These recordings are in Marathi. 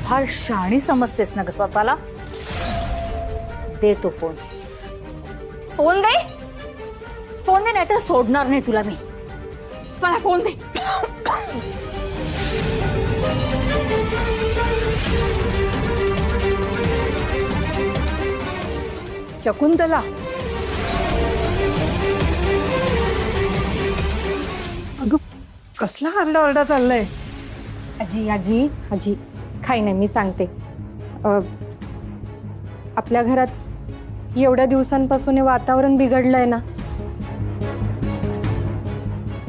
फार शहाणी समजतेस ना ग स्वतःला. दे तो फोन. फोन दे. फोन दे, नाही तर सोडणार नाही तुला मी. मला फोन दे. शकुंतला, अगं कसला आरडाओरडा चाललाय? आजी आजी आजी काही नाही, मी सांगते. आपल्या घरात एवढ्या दिवसांपासून हे वातावरण बिघडलंय ना.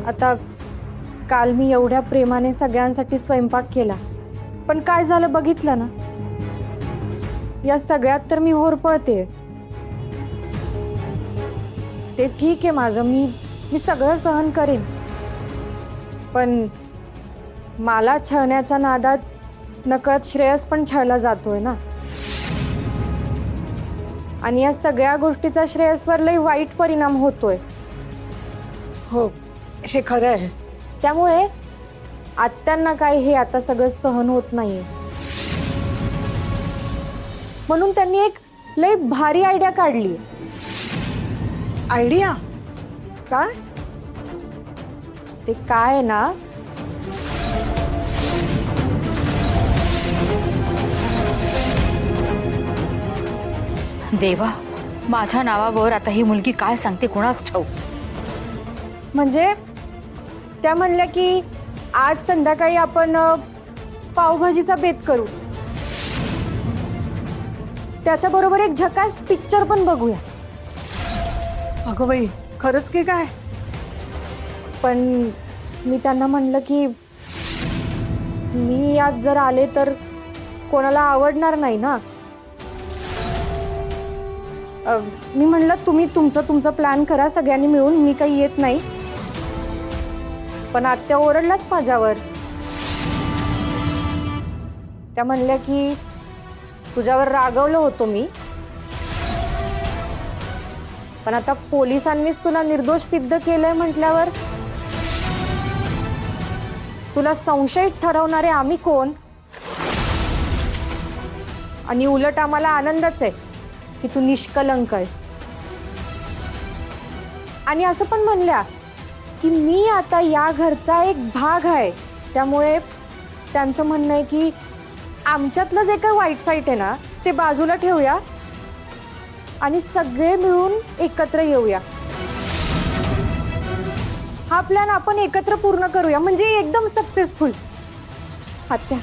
आता काल मी एवढ्या प्रेमाने सगळ्यांसाठी स्वयंपाक केला, पण काय झालं बघितलं ना. या सगळ्यात तर मी होरपळते. ते ठीक आहे माझं, मी सगळं सहन करेन, पण मला छळण्याच्या नादात नकळत श्रेयस पण छळला जातोय ना. आणि या सगळ्या गोष्टीचा श्रेयसवर लई वाईट परिणाम होतोय. हो, हे खरं आहे. त्यामुळे आत्यांना काय हे आता सगळं सहन होत नाहीये. म्हणून त्यांनी एक लई भारी आयडिया काढली. आयडिया काय? ते काय आहे ना, देवा, माझ्या नावावर आता ही मुलगी काय सांगते कोणाच ठाऊक. म्हणजे त्या म्हणल्या की आज संध्याकाळी आपण पावभाजीचा बेत करू. त्याच्याबरोबर एक झकास पिक्चर पण बघूया. अगं बाई, खरंच की काय? पण मी त्यांना म्हणलं की मी यात जर आले तर कोणाला आवडणार नाही ना. मी म्हणलं तुम्ही तुमचं प्लॅन करा सगळ्यांनी मिळून, मी काही येत नाही. पण आत्या ओरडलाच माझ्यावर. त्या म्हणल्या की तुझ्यावर रागवलं होतो मी, पण आता पोलिसांनीच तुला निर्दोष सिद्ध केलंय म्हटल्यावर तुला संशयित ठरवणारे आम्ही कोण? आणि उलट आम्हाला आनंदच आहे की तू निष्कलंक आहेस. आणि असं पण म्हणल्या की मी आता या घरचा एक भाग आहे. त्यामुळे त्यांचं म्हणणं आहे की आमच्यातलं जे काही वाईट साईट आहे ना ते बाजूला ठेवूया आणि सगळे मिळून एकत्र येऊया. हा प्लॅन आपण एकत्र पूर्ण करूया, म्हणजे एकदम सक्सेसफुल. आत्या